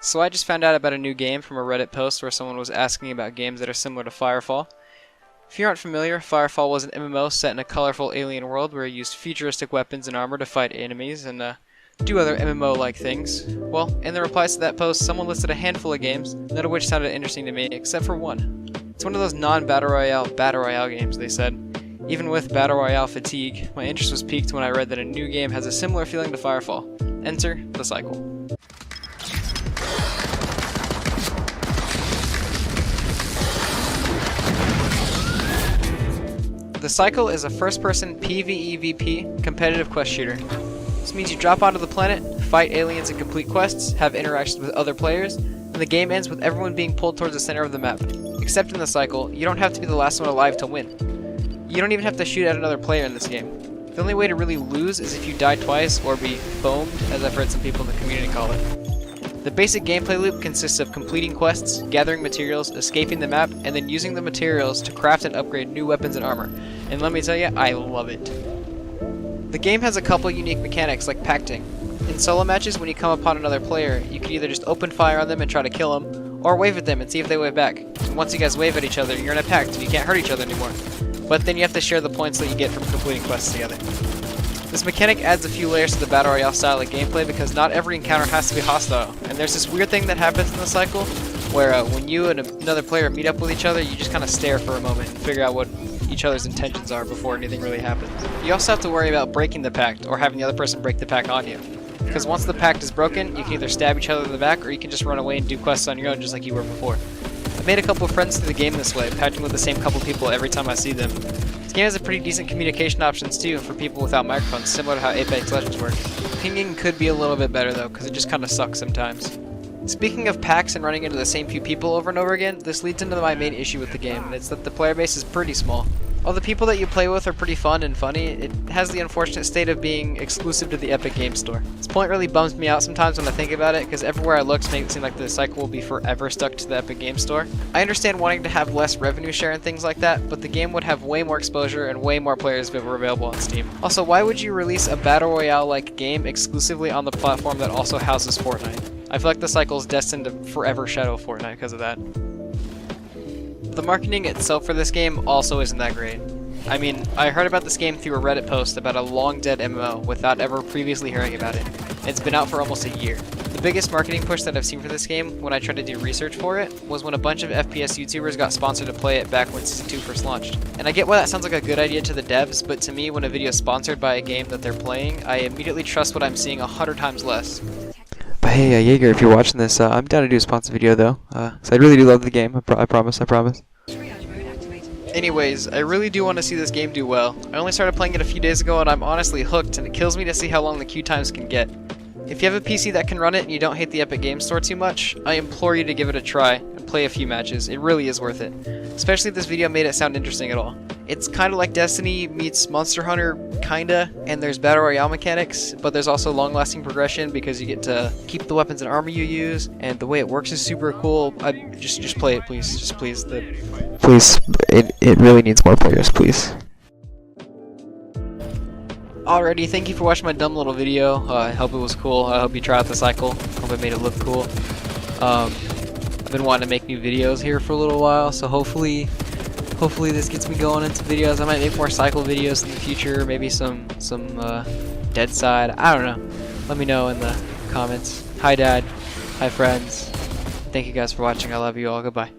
So I just found out about a new game from a Reddit post where someone was asking about games that are similar to Firefall. If you aren't familiar, Firefall was an MMO set in a colorful alien world where you used futuristic weapons and armor to fight enemies and do other MMO-like things. Well, in the replies to that post, someone listed a handful of games, none of which sounded interesting to me, except for one. It's one of those non-Battle Royale games, they said. Even with Battle Royale fatigue, my interest was piqued when I read that a new game has a similar feeling to Firefall. Enter The Cycle. The Cycle is a first-person PvEVP competitive quest shooter. This means you drop onto the planet, fight aliens and complete quests, have interactions with other players, and the game ends with everyone being pulled towards the center of the map. Except in The Cycle, you don't have to be the last one alive to win. You don't even have to shoot at another player in this game. The only way to really lose is if you die twice or be foamed, as I've heard some people in the community call it. The basic gameplay loop consists of completing quests, gathering materials, escaping the map, and then using the materials to craft and upgrade new weapons and armor. And let me tell you, I love it. The game has a couple unique mechanics like pacting. In solo matches, when you come upon another player, you can either just open fire on them and try to kill them, or wave at them and see if they wave back. And once you guys wave at each other, you're in a pact and you can't hurt each other anymore. But then you have to share the points that you get from completing quests together. This mechanic adds a few layers to the Battle Royale style of gameplay because not every encounter has to be hostile. And there's this weird thing that happens in the cycle where when you and another player meet up with each other, you just kind of stare for a moment and figure out what each other's intentions are before anything really happens. You also have to worry about breaking the pact or having the other person break the pact on you. Because once the pact is broken, you can either stab each other in the back or you can just run away and do quests on your own just like you were before. I've made a couple of friends through the game this way, pacting with the same couple people every time I see them. This game has a pretty decent communication options too for people without microphones, similar to how Apex Legends works. Pinging could be a little bit better though, because it just kind of sucks sometimes. Speaking of packs and running into the same few people over and over again, this leads into my main issue with the game, and it's that the player base is pretty small. While the people that you play with are pretty fun and funny, it has the unfortunate state of being exclusive to the Epic Games Store. This point really bums me out sometimes when I think about it, because everywhere I look makes it seem like the cycle will be forever stuck to the Epic Games Store. I understand wanting to have less revenue share and things like that, but the game would have way more exposure and way more players if it were available on Steam. Also, why would you release a Battle Royale-like game exclusively on the platform that also houses Fortnite? I feel like the cycle is destined to forever shadow Fortnite because of that. The marketing itself for this game also isn't that great. I mean, I heard about this game through a Reddit post about a long-dead MMO without ever previously hearing about it. It's been out for almost a year. The biggest marketing push that I've seen for this game, when I tried to do research for it, was when a bunch of FPS YouTubers got sponsored to play it back when Season 2 first launched. And I get why that sounds like a good idea to the devs, but to me, when a video is sponsored by a game that they're playing, I immediately trust what I'm seeing 100 times less. But hey, Jaeger, if you're watching this, I'm down to do a sponsored video though, so I really do love the game, I promise. Anyways, I really do want to see this game do well. I only started playing it a few days ago and I'm honestly hooked, and it kills me to see how long the queue times can get. If you have a PC that can run it and you don't hate the Epic Games Store too much, I implore you to give it a try and play a few matches. It really is worth it. Especially if this video made it sound interesting at all. It's kind of like Destiny meets Monster Hunter, kinda, and there's Battle Royale mechanics, but there's also long-lasting progression because you get to keep the weapons and armor you use, and the way it works is super cool. Just play it, please. Just please. Please, it really needs more players, please. Alrighty, thank you for watching my dumb little video. I hope it was cool. I hope you try out the cycle. Hope it made it look cool. I've been wanting to make new videos here for a little while, so hopefully this gets me going into videos. I might make more cycle videos in the future, maybe some Dead Side. I don't know. Let me know in the comments. Hi Dad. Hi friends. Thank you guys for watching. I love you all. Goodbye.